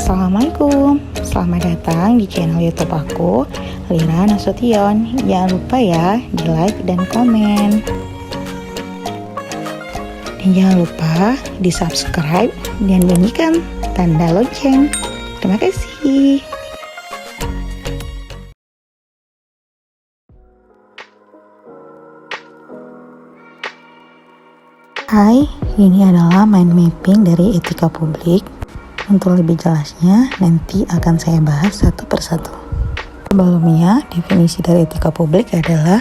Assalamualaikum, selamat datang di channel YouTube aku, Lira Nasution. Jangan lupa ya di like dan komen. Dan jangan lupa di subscribe dan bunyikan tanda lonceng. Terima kasih. Hai, ini adalah mind mapping dari etika publik. Untuk lebih jelasnya, nanti akan saya bahas satu persatu. Sebelumnya, definisi dari etika publik adalah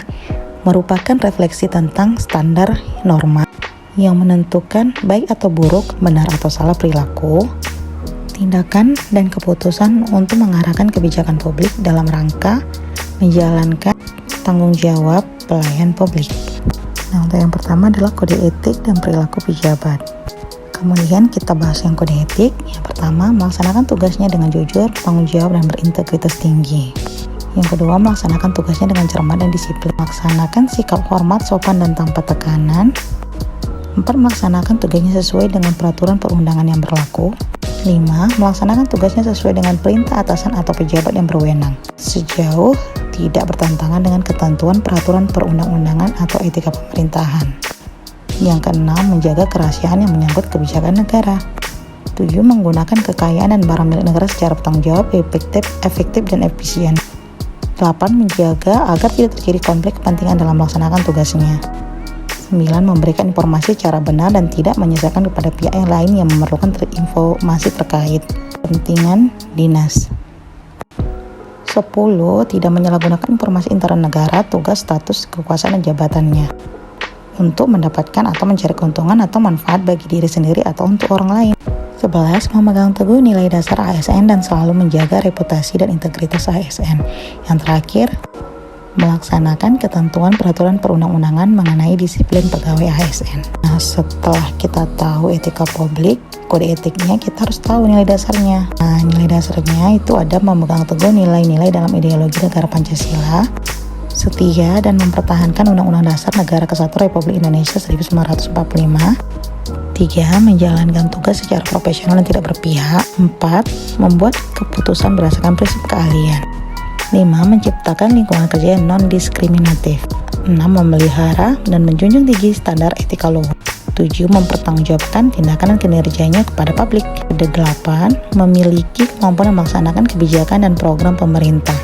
merupakan refleksi tentang standar norma yang menentukan baik atau buruk, benar atau salah perilaku, tindakan, dan keputusan untuk mengarahkan kebijakan publik dalam rangka menjalankan tanggung jawab pelayan publik. Nah, untuk yang pertama adalah kode etik dan perilaku pejabat. Kemudian kita bahas yang kode etik. Yang pertama, melaksanakan tugasnya dengan jujur, tanggung jawab, dan berintegritas tinggi. Yang kedua, melaksanakan tugasnya dengan cermat dan disiplin. Melaksanakan sikap hormat, sopan, dan tanpa tekanan. 4. Melaksanakan tugasnya sesuai dengan peraturan perundangan yang berlaku. 5. Melaksanakan tugasnya sesuai dengan perintah atasan atau pejabat yang berwenang, sejauh tidak bertentangan dengan ketentuan peraturan perundang-undangan atau etika pemerintahan. Yang keenam, menjaga kerahasiaan yang menyangkut kebijakan negara. 7. Menggunakan kekayaan dan barang milik negara secara bertanggung jawab, efektif dan efisien. 8. Menjaga agar tidak terjadi konflik kepentingan dalam melaksanakan tugasnya. 9. Memberikan informasi secara benar dan tidak menyesalkan kepada pihak yang lain yang memerlukan informasi terkait kepentingan dinas. 10. Tidak menyalahgunakan informasi internal negara, tugas, status, kekuasaan, dan jabatannya untuk mendapatkan atau mencari keuntungan atau manfaat bagi diri sendiri atau untuk orang lain. 11. Memegang teguh nilai dasar ASN dan selalu menjaga reputasi dan integritas ASN. Yang terakhir, melaksanakan ketentuan peraturan perundang-undangan mengenai disiplin pegawai ASN. Nah, setelah kita tahu etika publik, kode etiknya, kita harus tahu nilai dasarnya. Nah, nilai dasarnya itu ada memegang teguh nilai-nilai dalam ideologi negara Pancasila, setia dan mempertahankan Undang-Undang Dasar Negara Kesatuan Republik Indonesia 1945. 3. Menjalankan tugas secara profesional dan tidak berpihak. 4. Membuat keputusan berdasarkan prinsip keahlian. 5. Menciptakan lingkungan kerja yang non-diskriminatif. 6. Memelihara dan menjunjung tinggi standar etika luhur. 7. Mempertanggungjawabkan tindakan dan kinerjanya kepada publik. 8. Memiliki kemampuan melaksanakan kebijakan dan program pemerintah.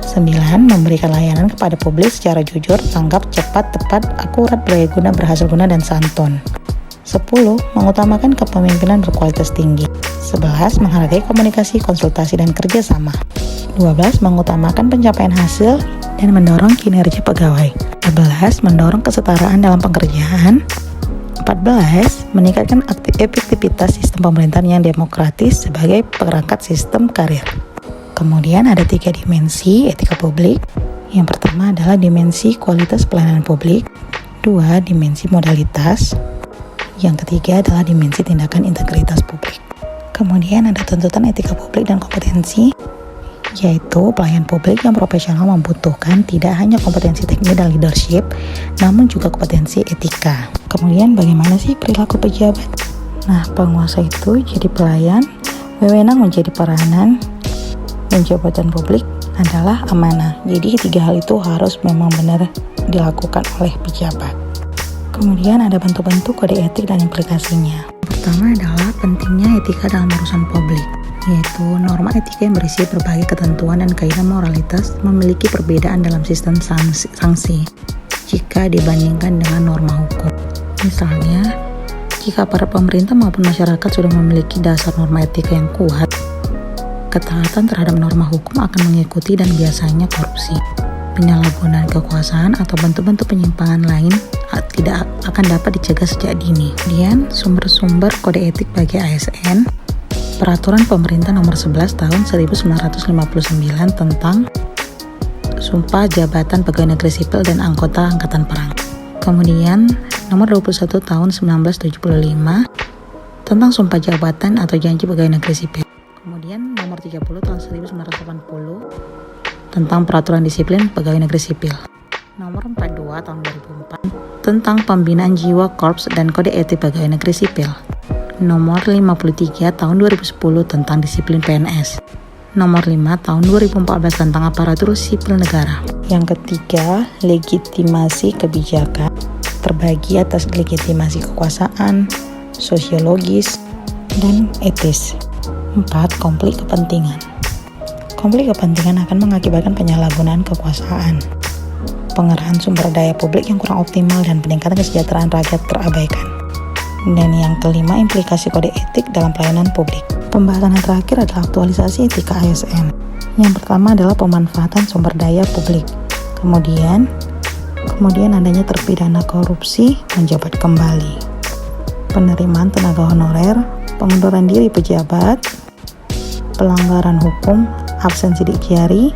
9. Memberikan layanan kepada publik secara jujur, tanggap, cepat, tepat, akurat, berguna, berhasil guna, dan santun. 10. Mengutamakan kepemimpinan berkualitas tinggi. 11. Menghargai komunikasi, konsultasi, dan kerjasama. 12. Mengutamakan pencapaian hasil dan mendorong kinerja pegawai. 13. Mendorong kesetaraan dalam pekerjaan. 14. Meningkatkan efektivitas sistem pemerintahan yang demokratis sebagai perangkat sistem karir. Kemudian ada 3 dimensi etika publik. Yang pertama adalah dimensi kualitas pelayanan publik. 2. Dimensi modalitas. Yang ketiga adalah dimensi tindakan integritas publik. Kemudian ada tuntutan etika publik dan kompetensi, yaitu pelayan publik yang profesional membutuhkan tidak hanya kompetensi teknis dan leadership, namun juga kompetensi etika. Kemudian bagaimana sih perilaku pejabat? Nah, penguasa itu jadi pelayan, wewenang menjadi peranan, dan jabatan publik adalah amanah. Jadi 3 hal itu harus memang benar dilakukan oleh pejabat. Kemudian ada bentuk-bentuk kode etik dan implikasinya. Pertama adalah pentingnya etika dalam urusan publik, yaitu norma etika yang berisi berbagai ketentuan dan kaidah moralitas memiliki perbedaan dalam sistem sanksi jika dibandingkan dengan norma hukum. Misalnya, jika para pemerintah maupun masyarakat sudah memiliki dasar norma etika yang kuat, ketaatan terhadap norma hukum akan mengikuti dan biasanya korupsi, penyalahgunaan kekuasaan, atau bentuk-bentuk penyimpangan lain tidak akan dapat dicegah sejak dini. Kemudian, sumber-sumber kode etik bagi ASN, Peraturan Pemerintah Nomor 11 Tahun 1959 tentang Sumpah Jabatan Pegawai Negeri Sipil dan Anggota Angkatan Perang. Kemudian, Nomor 21 Tahun 1975 tentang Sumpah Jabatan atau Janji Pegawai Negeri Sipil. Kemudian, Nomor 30 Tahun 1980 tentang Peraturan Disiplin Pegawai Negeri Sipil. Nomor 42 Tahun 2004 tentang Pembinaan Jiwa Korps dan Kode Etik Pegawai Negeri Sipil. Nomor 53 tahun 2010 tentang disiplin PNS. Nomor 5 tahun 2014 tentang aparatur sipil negara. Yang ketiga, legitimasi kebijakan terbagi atas legitimasi kekuasaan, sosiologis, dan etis. 4. Konflik kepentingan. Konflik kepentingan akan mengakibatkan penyalahgunaan kekuasaan, pengerahan sumber daya publik yang kurang optimal, dan peningkatan kesejahteraan rakyat terabaikan. Dan yang kelima, implikasi kode etik dalam pelayanan publik. Pembahasan yang terakhir adalah aktualisasi etika ASN. Yang pertama adalah pemanfaatan sumber daya publik. Kemudian adanya terpidana korupsi menjabat kembali, penerimaan tenaga honorer, pengunduran diri pejabat, pelanggaran hukum, absen sidik jari,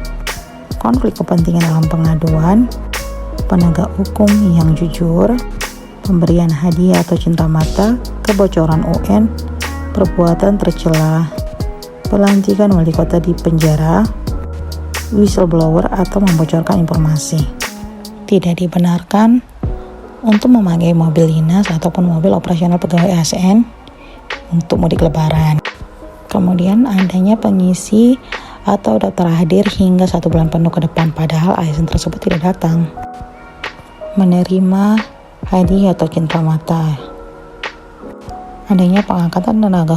konflik kepentingan dalam pengaduan, penegak hukum yang jujur, pemberian hadiah atau cinta mata, kebocoran UN, perbuatan tercela, pelantikan wali kota di penjara, whistleblower atau membocorkan informasi. Tidak dibenarkan untuk memakai mobil dinas ataupun mobil operasional pegawai ASN untuk mudik lebaran. Kemudian adanya pengisi atau daftar hadir hingga 1 bulan penuh ke depan padahal ASN tersebut tidak datang. Menerima hadiah atau cinta mata. Adanya pengangkatan tenaga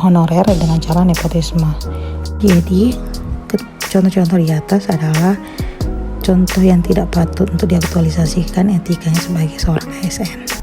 honorer dengan cara nepotisme. Jadi contoh-contoh di atas adalah contoh yang tidak patut untuk diaktualisasikan etikanya sebagai seorang ASN.